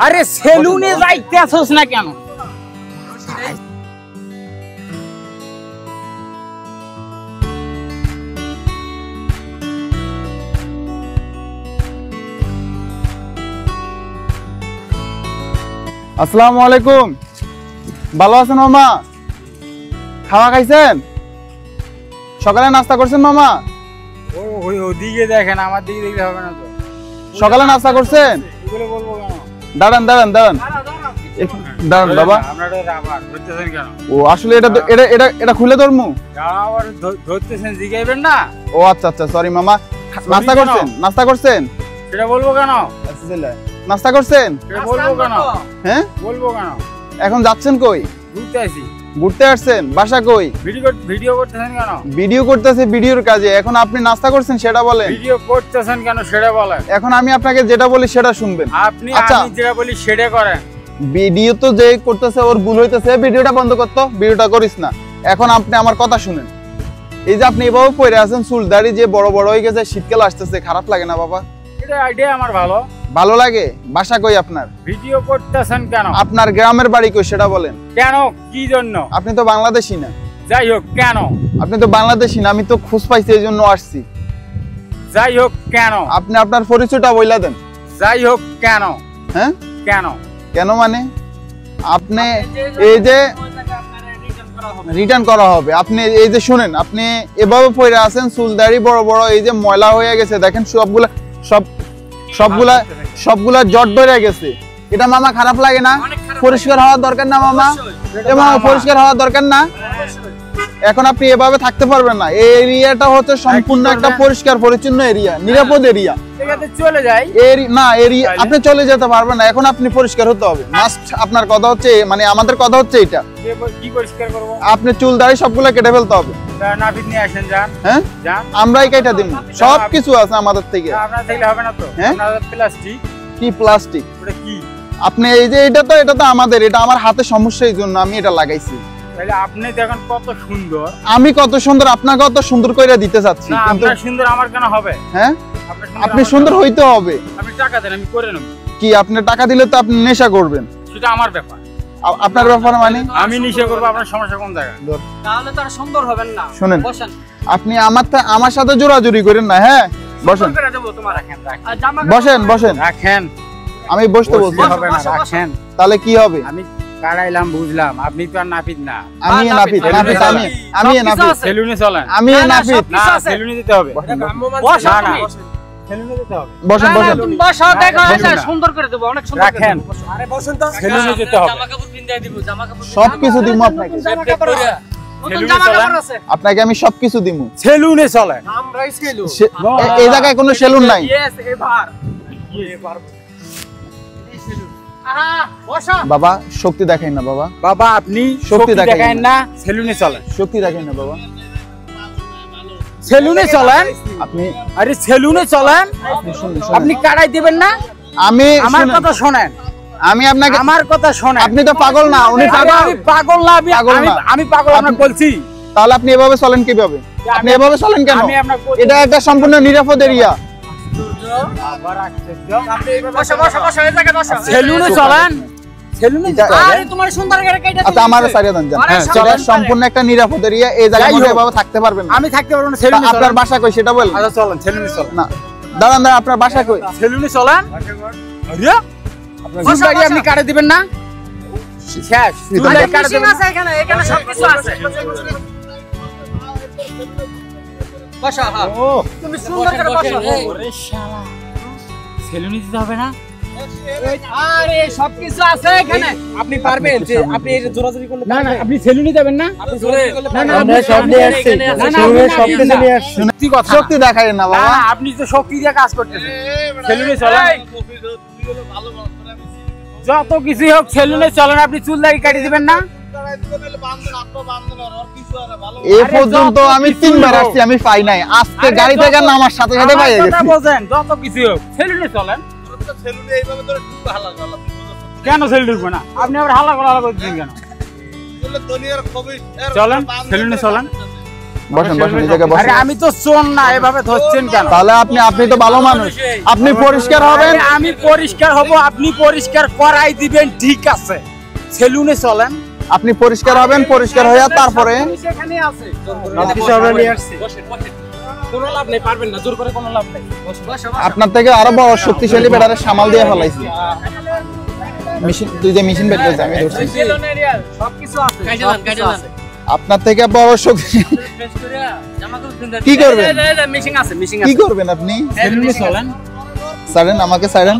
আরে সেলুনে যাইতে আসছ না কেন? আসসালামু আলাইকুম। ভালো আছেন মামা? খাওয়া খাইছেন? সকালে নাস্তা করছেন মামা? ওদিকে দেখেন, আমার দিকে দেখলে হবে না তো। সকালে নাস্তা করছেন? এগুলো বলবো কেন? দাঁড়ান দাঁড়ান দাঁড়ান দাঁড়ান বাবা। আপনারা রাবার ধরতেছেন কেন? ও আসলে এটা খুলে ধরমু। রাবার ধরতেছেন জিগাইবেন না। ও আচ্ছা আচ্ছা, সরি মামা। নাস্তা করছেন? নাস্তা করছেন? সেটা বলবো কেন? নাস্তা করছেন? সেটা বলবো কেন? হ্যাঁ বলবো কেন? এখন যাচ্ছেন কই? ঘুরতে আসি। ঘুরতে আসছেন? বাসা কই? ভিডিও করতেছেন কেন? ভিডিও করতেছে, ভিডিওর কাজে। এখন আপনি নাস্তা করছেন সেটা বলেন। ভিডিও করতেছেন কেন সেটা বলেন। এখন আমি আপনাকে যেটা বলি সেটা শুনবেন। আপনি আমি যেটা বলি সেটা করেন। ভিডিও তো যে করতেছে ওর ভুল হইতেছে, ভিডিওটা বন্ধ করতো, ভিডিওটা করিস না। এখন আপনি আমার কথা শুনেন। এই যে আপনি এভাবে পড়ে আছেন, চুল দাড়ি যে বড় বড় হয়ে গেছে, শীতকাল আসতেছে, খারাপ লাগে না বাবা? এটা আইডিয়া আমার ভালো লাগে। বাসা কই আপনার? ভিডিও করতেছেন কেন? আপনার গ্রামের বাড়ি কই সেটা বলেন। কেন? কি জন্য? আপনি তো বাংলাদেশী না। যাই হোক, কেন? আপনি তো বাংলাদেশী না, আমি তো খোঁজ পাইছি এই জন্য আসছি। যাই হোক, কেন? আপনি আপনার পরিচয়টা বইলা দেন। যাই হোক, কেন? হ্যাঁ কেন? কেন মানে আপনি এই যে রিটার্ন করা হবে। আপনি এই যে শুনেন, আপনি এভাবে পড়ে আছেন, চুল দাড়ি বড় বড়, এই যে ময়লা হয়ে গেছে দেখেন, সবগুলা জট ধরে গেছে। এটা মামা খারাপ লাগে না? পরিষ্কার হওয়ার দরকার না মামা? পরিষ্কার হওয়ার দরকার না? এখন আপনি এভাবে থাকতে পারবেন না। এই এরিয়াটা হচ্ছে সম্পূর্ণ একটা পরিষ্কার পরিচ্ছন্ন এরিয়া, নিরাপদ এরিয়া। চলে যাই না, এরিয়া আপনি চলে যেতে পারবেন না। এখন আপনি পরিষ্কার হতে হবে মাস্ট। আপনার কথা হচ্ছে, মানে আমাদের কথা হচ্ছে এটা। কি পরিষ্কার করব? আপনি চুল দাড়ি সবগুলা কেটে ফেলতে হবে। নাপিত নিয়ে আসেন, যান। হ্যাঁ, আমরাই কেটে দিব, সবকিছু আছে আমাদের থেকে। আপনার থেকে হবে না তো? হ্যাঁ, প্লাস্টিক। কি প্লাস্টিক? ওটা কি? আপনি এই যে এটা তো আমাদের, এটা আমার হাতে সমস্যা, এই জন্য আমি এটা লাগাইছি। তাহলে আপনি দেখেন কত সুন্দর। আমি কত সুন্দর আপনাকে কত সুন্দর করে দিতে চাচ্ছি, কিন্তু আপনার সুন্দর আমার কেন হবে? হ্যাঁ, আপনি সুন্দর হইতে হবে। আপনি টাকা দেন, আমি করে নেব। কি আপনি টাকা দিলে তো আপনি নেশা করবেন? সেটা আমার ব্যাপার। আপনার ব্যাপার মানে? আমি নেশা করব, আপনার সমস্যা কোন জায়গায়? তাহলে তো আর সুন্দর হবেন না। শুনেন, আপনি আমার সাথে জোরাজুরি করেন না। হ্যাঁ, বসেন বসেন রাখেন। আমি বসতে বলছি। রাখেন। তাহলে কি হবে? আমি কাড়াইলাম, বুঝলাম। আপনি তো আর নাপিত না। আমি নাপিত। আমি নাপিত। সেলুনে চলেন। আমি নাপিত। না, সেলুনে যেতে হবে। বসেন সেলুনে যেতে হবে। বসেন। বসো, দেখো সুন্দর করে দেব, অনেক সুন্দর রাখেন। আরে বসেন তো। সেলুনে যেতে হবে। জামা কাপড় পিন্দাই দিব, জামা কাপড় সবকিছু দিমু আপনাকে। আপনাকে আমি সবকিছু দিমু। সেলুনে চলেন। আমরাই সেলুন। এই জায়গায় কোনো সেলুন নাই। ইয়েস, এবার বাবা শক্তি দেখাই না বাবা। বাবা আপনি শক্তি দেখাই না, সেলুনে চলেন। শক্তি দেখাই না বাবা, সেলুনে চলেন। আপনি আরে সেলুনে চলেন। আপনি কাড়াই দিবেন না? আমি আমার কথা শুনেন। আমি আপনাকে আমার কথা শুনেন। আপনি তো পাগল না? উনি পাগল। আমি পাগল না, আমি পাগল আপনাকে বলছি। তাহলে আপনি এভাবে চলেন কিভাবে? আপনি এভাবে চলেন কেন? এটা একটা সম্পূর্ণ নিরাপদ এরিয়া। সেলুনে চলেন। সম্পূর্ণ একটা নিরাপদ এরিয়া। এই জায়গায় এভাবে থাকতে পারবেন না। আমি থাকতে পারবো না। আপনার বাসা কই সেটা বলেন। চলেন, সেলুনে চলেন। না দাঁড়ান, আপনার বাসা কই? সেলুনে চলেন। আপনি কাটে দিবেন না? শেষ। এখানে সবকিছু আছে। বসা। তুমি সুন্দর করে বসো। ওরে শালা, সেলুনে দিতে হবে না? আরে সবকিছু আছে এখানে। আপনি পারবেন যে আপনি এই জোরাজোরি করলে? না না, আপনি সেলুনে যাবেন না? আপনি জোরাজোরি করলে? না না, আমরা সব নিয়ে আসছি। সেলুনে সবকিছু নিয়ে আসছি। সত্যি কথা। শক্তি দেখায় না বাবা। না, আপনি তো শক্তি দিয়ে কাজ করতেছেন। সেলুনে চলেন। যত কিছু হোক সেলুনে চলেন। আপনি চুল দাড়ি কাটি দিবেন না? এই পর্যন্ত আমি 3 বার আসছি, আমি পাই নাই। আজকে গাড়ি থেকে নামার সাথে সাথে পাই গেছি। যত কিছু হোক সেলুনে চলেন। সেলুনে এইভাবে ধরে ঢুকতে হালা গলা। কেন সেলুনে ঢুকবে না? আপনি আবার হালা গলা করতেছেন কেন? চলেন, সেলুনে চলেন। বসেন বসেন এই জায়গায় আরে বসেন। আমি তো চোর না, এভাবে ধরছেন কেন? তাহলে আপনি তো ভালো মানুষ, আপনি পরিষ্কার হবেন। আরে আমি পরিষ্কার হব, আপনি পরিষ্কার করাই দিবেন, ঠিক আছে। সেলুনে চলেন, আপনি পরিষ্কার হবেন, পরিষ্কার হয়ে তারপরে সেখানে আছে। কিছু আমরা নিয়ে আসছি। কোনো লাভ নেই, পারবেন না, জোর করে কোনো লাভ নেই। আপনার থেকে আরো বড় শক্তিশালী বেটারে সামাল দিয়ে ফেলাইছি। মেশিন, তুই যে মেশিন বের করছিস আমি ধরছি। সবকিছু আছে, কাজে লান। আপনার থেকে বড় শক্তিশালী কি করবেন? মিশিং আছে, মিশিং কি আছে। করবেন আপনি? সেলুনে চলেন। ছাড়েন আমাকে, ছাড়েন।